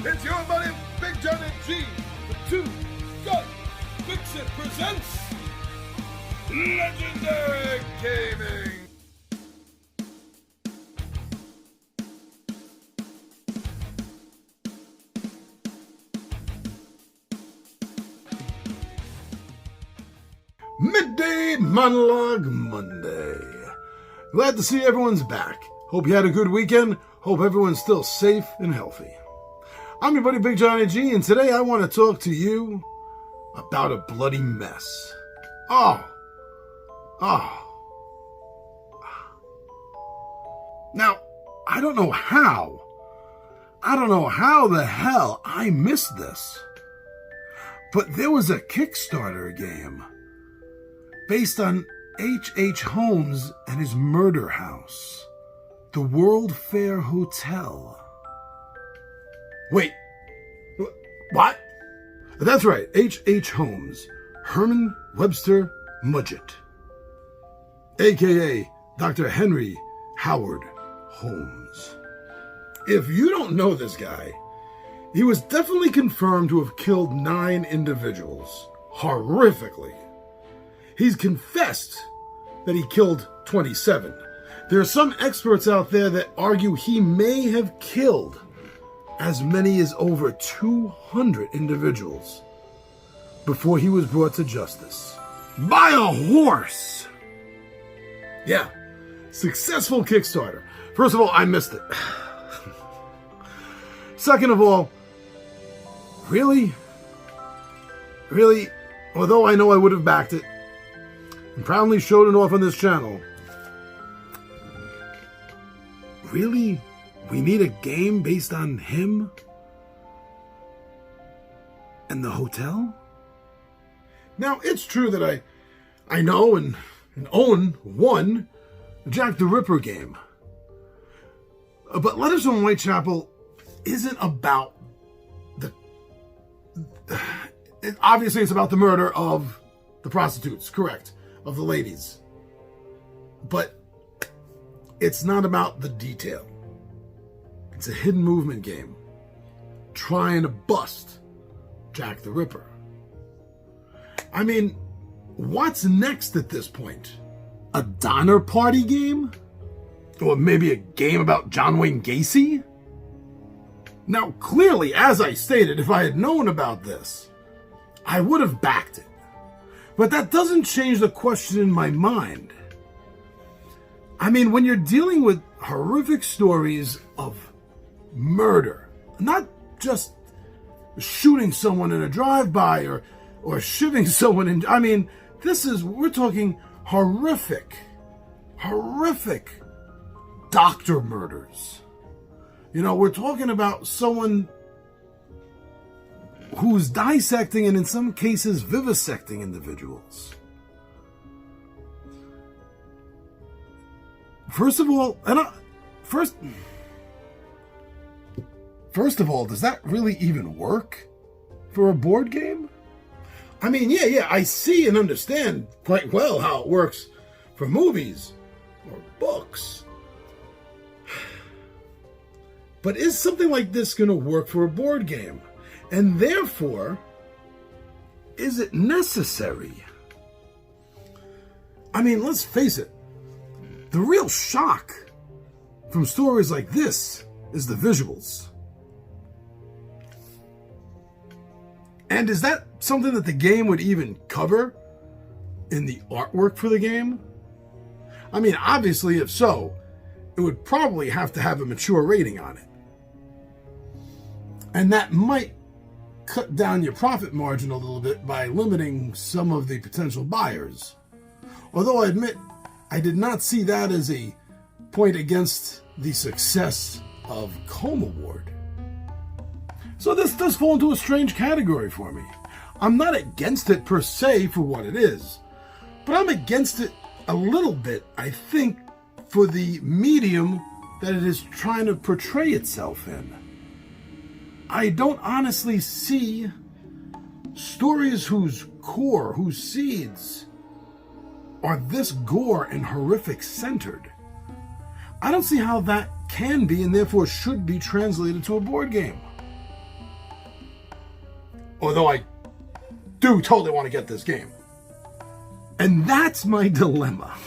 It's your buddy, Big Johnny G. The Two Gun Pixie presents Legendary Gaming. Midday Monologue Monday. Glad to see everyone's back. Hope you had a good weekend. Hope everyone's still safe and healthy. I'm your buddy Big Johnny G, and today I want to talk to you about a bloody mess. Oh. Now, I don't know how the hell I missed this. But there was a Kickstarter game based on H.H. Holmes and his murder house, the World Fair Hotel. Wait, what? That's right, H.H. Holmes, Herman Webster Mudgett, a.k.a. Dr. Henry Howard Holmes. If you don't know this guy, he was definitely confirmed to have killed 9 individuals, horrifically. He's confessed that he killed 27. There are some experts out there that argue he may have killed as many as over 200 individuals before he was brought to justice. By a horse! Yeah, successful Kickstarter. First of all, I missed it. Second of all, really, although I know I would have backed it, and proudly showed it off on this channel. Really? We need a game based on him? And the hotel? Now, it's true that I know and own one Jack the Ripper game. But Letters from Whitechapel isn't about obviously it's about the murder of the prostitutes, correct? Of the ladies. But it's not about the detail. It's a hidden movement game trying to bust Jack the Ripper. I mean, what's next at this point? A Donner Party game? Or maybe a game about John Wayne Gacy? Now, clearly, as I stated, if I had known about this, I would have backed it. But that doesn't change the question in my mind. I mean, when you're dealing with horrific stories of murder, not just shooting someone in a drive-by or shivving someone in, I mean, we're talking horrific doctor murders. You know, we're talking about someone who's dissecting and in some cases vivisecting individuals. First of all, does that really even work for a board game? I mean, yeah, I see and understand quite well how it works for movies or books. But is something like this going to work for a board game? And therefore, is it necessary? I mean, let's face it. The real shock from stories like this is the visuals. And is that something that the game would even cover in the artwork for the game? I mean, obviously, if so, it would probably have to have a mature rating on it. And that might cut down your profit margin a little bit by limiting some of the potential buyers. Although I admit, I did not see that as a point against the success of Comb Award. So this does fall into a strange category for me. I'm not against it per se for what it is, but I'm against it a little bit, I think, for the medium that it is trying to portray itself in. I don't honestly see stories whose core, whose seeds are this gore and horrific centered. I don't see how that can be and therefore should be translated to a board game. Although I do totally want to get this game. And that's my dilemma.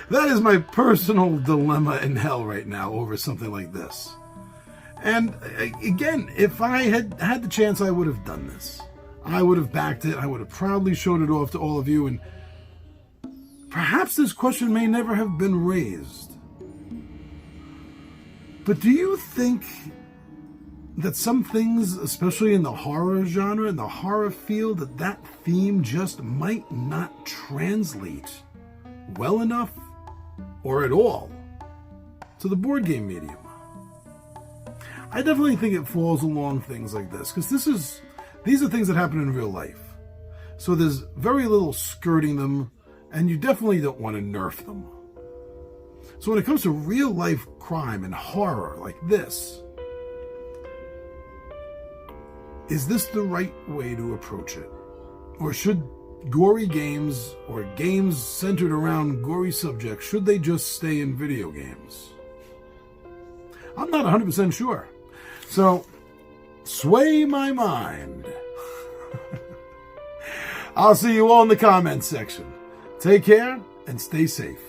That is my personal dilemma in hell right now over something like this. And again, if I had had the chance, I would have done this. I would have backed it. I would have proudly showed it off to all of you. And perhaps this question may never have been raised. But do you think that some things, especially in the horror genre, in the horror field, that theme just might not translate well enough or at all to the board game medium? I definitely think it falls along things like this, because these are things that happen in real life. So there's very little skirting them, and you definitely don't want to nerf them. So when it comes to real life crime and horror like this, is this the right way to approach it? Or should gory games or games centered around gory subjects, should they just stay in video games? I'm not 100% sure. So, sway my mind. I'll see you all in the comments section. Take care and stay safe.